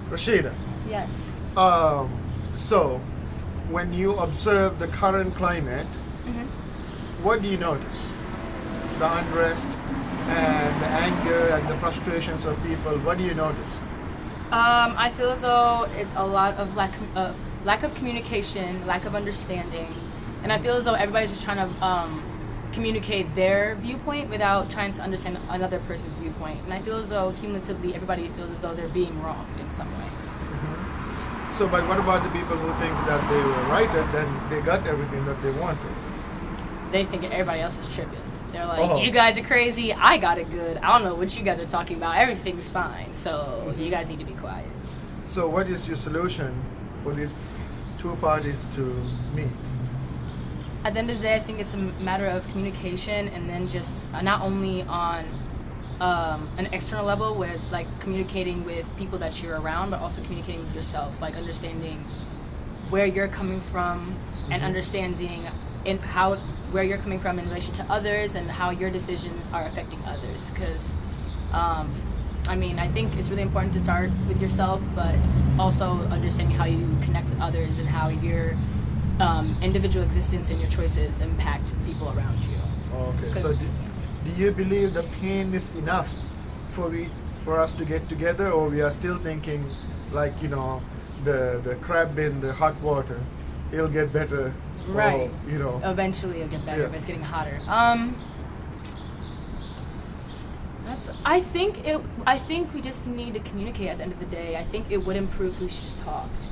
Rashiida, Yes. so when you observe the current climate, hmm what do you notice? The unrest and the anger and the frustrations of people, what do you notice? I feel as though it's a lot of lack of communication, lack of understanding, and I feel as though everybody's just trying to communicate their viewpoint without trying to understand another person's viewpoint. And I feel as though cumulatively everybody feels as though they're being wronged in some way. So, but what about the people who think that they were right and then they got everything that they wanted? They think everybody else is tripping. They're like, Oh. you guys are crazy, I got it good. I don't know what you guys are talking about. Everything's fine. So you guys need to be quiet. So, what is your solution for these two parties to meet? At the end of the day, I think it's a matter of communication, and then just not only on an external level with like communicating with people that you're around, but also communicating with yourself, like understanding where you're coming from and understanding where you're coming from in relation to others and how your decisions are affecting others. Because I think it's really important to start with yourself, but also understanding how you connect with others and how your individual existence and your choices impact people around you. Okay, so do you believe the pain is enough for us to get together, or we are still thinking like, the crab in the hot water, it'll get better? Right. Or, Eventually it'll get better, Yeah. but it's getting hotter. I think we just need to communicate at the end of the day. I think it would improve if we just talked.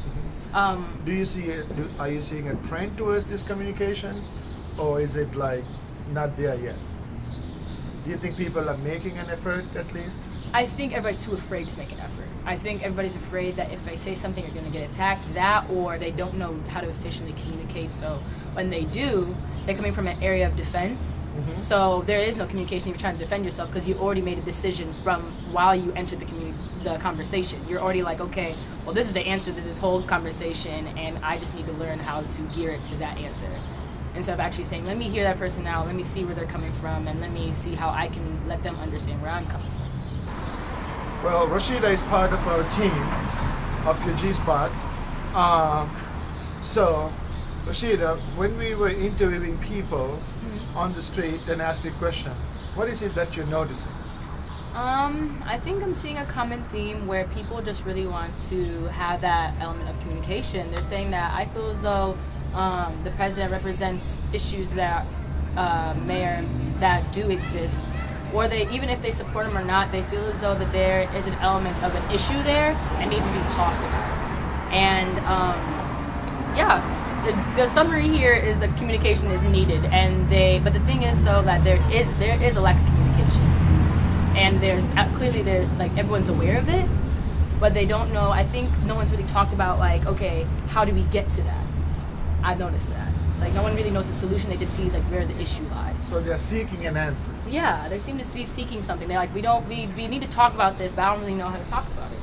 Do you see are you seeing a trend towards this communication, or is it like not there yet? Do you think people are making an effort at least? I think everybody's too afraid to make an effort. I think everybody's afraid that if they say something, they're going to get attacked. That, or they don't know how to efficiently communicate. So when they do, they're coming from an area of defense. So there is no communication if you're trying to defend yourself, because you already made a decision from while you entered the conversation. You're already like, okay, well, this is the answer to this whole conversation, and I just need to learn how to gear it to that answer. Instead of actually saying, let me hear that person out, let me see where they're coming from, and let me see how I can let them understand where I'm coming from. Well, Rashiida is part of our team of your G-Spot. So, Rashiida, when we were interviewing people on the street and asking a question, what is it that you're noticing? I think I'm seeing a common theme where people just really want to have that element of communication. They're saying that I feel as though the president represents issues that that do exist, or even if they support him or not, they feel as though that there is an element of an issue there and needs to be talked about. And the summary here is that communication is needed, but the thing is though that there is a lack of communication, and there's like everyone's aware of it, but they don't know. I think no one's really talked about like, okay, how do we get to that? I've noticed that. Like, no one really knows the solution. They just see like where the issue lies. So they're seeking an answer. Yeah, they seem to be seeking something. They're like, we need to talk about this, but I don't really know how to talk about it.